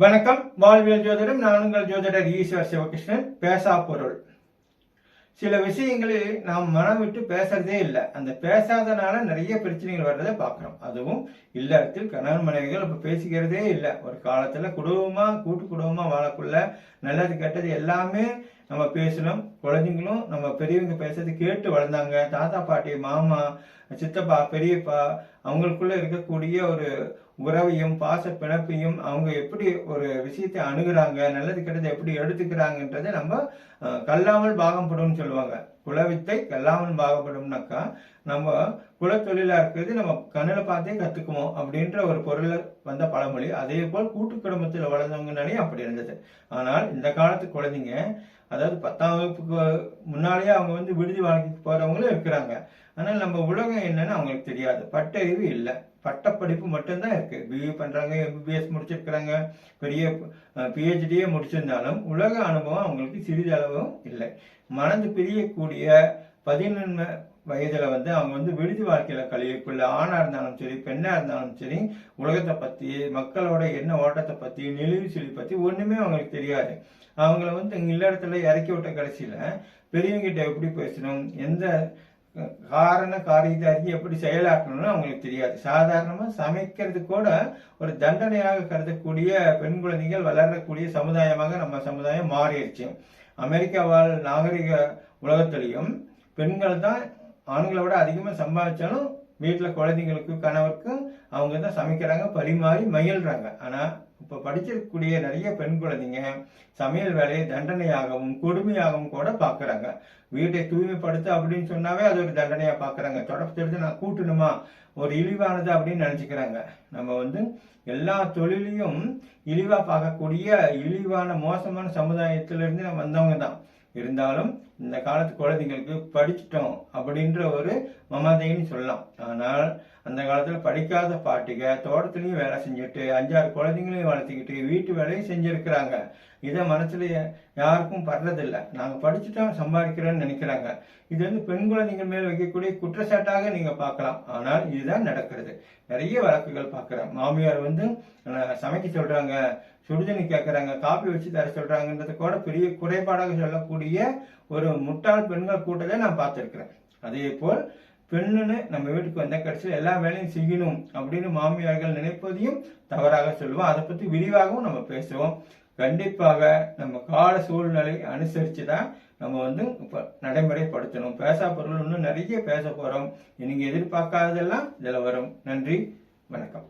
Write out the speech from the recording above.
வணக்கம். வாழ்வியல் ஜோதிடம். நான் உங்கள் ஜோதிடர் ஈஸ்வர் சிவகிருஷ்ணன். பேசா பொருள். சில விஷயங்களில் நாம் மனம் விட்டு பேசுறதே இல்லை. அந்த பேசாதனால நிறைய பிரச்சனைகள் வர்றதை பார்க்கிறோம். அதுவும் இல்லறத்தில் கணவன் மனைவிகள் இப்ப பேசிக்கிறதே இல்லை. ஒரு காலத்துல குடும்பமா கூட்டு குடும்பமா வாழக்குள்ள நல்லது கெட்டது எல்லாமே நம்ம பேசணும். குழந்தைங்களும் நம்ம பெரியவங்க பேசுறது கேட்டு வளர்ந்தாங்க. தாத்தா பாட்டி மாமா சித்தப்பா பெரியப்பா அவங்களுக்குள்ள இருக்கக்கூடிய ஒரு உறவையும் பாச பிணைப்பையும் அவங்க எப்படி ஒரு விஷயத்தை அணுகுறாங்க, நல்லது கெட்டதை எப்படி எடுத்துக்கிறாங்கன்றதை நம்ம கல்லாமல் பாகப்படும் சொல்லுவாங்க. குலவித்தை கல்லாமல் பாகப்படும்னாக்கா நம்ம குலத்தொழிலா இருக்கிறது நம்ம கண்ணில் பார்த்தே கத்துக்குவோம் அப்படின்ற ஒரு பொருள் வந்த பழமொழி. அதே போல் கூட்டு குடும்பத்தில் வளர்ந்தவங்கனாலே அப்படி இருந்தது. ஆனால் இந்த காலத்து குழந்தைங்க, அதாவது 10ஆம் வகுப்புக்கு முன்னாலேயே அவங்க விடுதி வாழ்க்கைக்கு போறவங்களும் இருக்கிறாங்க. ஆனால் நம்ம உலகம் என்னன்னு அவங்களுக்கு தெரியாது. பட்டறிவு இல்லை, பட்டப்படிப்பு மட்டும்தான் இருக்கு. பிஏ பண்றாங்க, எம்பிபிஎஸ் முடிச்சிருக்கிறாங்க, பெரிய பிஹெச்டியே முடிச்சிருந்தாலும் உலக அனுபவம் அவங்களுக்கு சிறிதளவும் இல்லை. மனது பிரியக்கூடிய 11 வயதுல அவங்க விடுதி வாழ்க்கையில கழிவுக்குள்ள ஆணா இருந்தாலும் சரி பெண்ணா இருந்தாலும் சரி உலகத்தை பத்தி மக்களோட என்ன ஓட்டத்தை பத்தி நெளிவு செலி பத்தி ஒண்ணுமே அவங்களுக்கு தெரியாது. அவங்கள இல்லறத்துல இறக்கி விட்ட கடைசியில பெரியவங்கிட்ட எப்படி பேசணும், எந்த காரியத்தை அறிஞ்சு எப்படி செயலாற்றணும்னு அவங்களுக்கு தெரியாது. சாதாரணமா சமைக்கிறது கூட ஒரு தண்டனையாக கருதக்கூடிய பெண் குழந்தைகள் வளரக்கூடிய சமுதாயமாக நம்ம சமுதாயம் மாறிடுச்சு. அமெரிக்கா வாழ் நாகரிக உலகத்திலையும் பெண்கள் தான் ஆண்களை விட அதிகமா சம்பாதிச்சாலும் வீட்டுல குழந்தைங்களுக்கு கணவருக்கும் அவங்க தான் சமைக்கிறாங்க, பரிமாறி மகிழ்றாங்க. ஆனா இப்ப படிச்சிருக்கக்கூடிய நிறைய பெண் குழந்தைங்க சமையல் வேலையை தண்டனையாகவும் கொடுமையாகவும் கூட பாக்குறாங்க. வீட்டை தூய்மைப்படுத்த அப்படின்னு சொன்னாவே அது ஒரு தண்டனையா பாக்குறாங்க. தொடர்ந்து நான் கூட்டணுமா, ஒரு இழிவானது அப்படின்னு நினைச்சுக்கிறாங்க. நம்ம எல்லா தொழிலையும் இழிவா பார்க்கக்கூடிய இழிவான மோசமான சமுதாயத்திலிருந்து நம்ம வந்தவங்க தான். இருந்தாலும் இந்த காலத்து குழந்தைங்களுக்கு படிச்சிட்டோம் அப்படின்ற ஒரு மமதைன்னு சொல்லலாம். ஆனால் அந்த காலத்துல படிக்காத பாட்டிக தோட்டத்திலையும் வேலை செஞ்சுட்டு 5-6 குழந்தைங்களையும் வளர்த்திக்கிட்டு வீட்டு வேலையும் செஞ்சிருக்கிறாங்க. இதை மனசுல யாருக்கும் படுறதில்லை. நாங்க படிச்சுட்டோம் சம்பாதிக்கிறோம்னு நினைக்கிறாங்க. இது பெண் குழந்தைகள் மேல் வைக்கக்கூடிய குற்றச்சாட்டாக நீங்க பார்க்கலாம். ஆனால் இதுதான் நடக்கிறது. நிறைய வழக்குகள் பார்க்கிறேன். மாமியார் சமைக்க சொல்றாங்க, சுடுதண்ணி கேட்கறாங்க, காப்பி வச்சு தர சொல்றாங்கன்றது கூட பெரிய குறைபாடாக சொல்லக்கூடிய ஒரு முட்டாள் பெண்கள் கூட்டத்தை நான் பார்த்திருக்கிறேன். அதே போல் பெண்ணுன்னு நம்ம வீட்டுக்கு வந்த கடைசியில் எல்லா வேலையும் செய்யணும் அப்படின்னு மாமியார்கள் நினைப்பதையும் தவறாக சொல்லுவோம். அதை பத்தி விரிவாகவும் நம்ம பேசுவோம். கண்டிப்பாக நம்ம கால சூழ்நிலை அனுசரிச்சுதான் நம்ம இப்ப நடைமுறைப்படுத்தணும். பேசா பொருள் இன்னும் நிறைய பேச போறோம். நீங்க எதிர்பார்க்காததெல்லாம் இதுல வரும். நன்றி, வணக்கம்.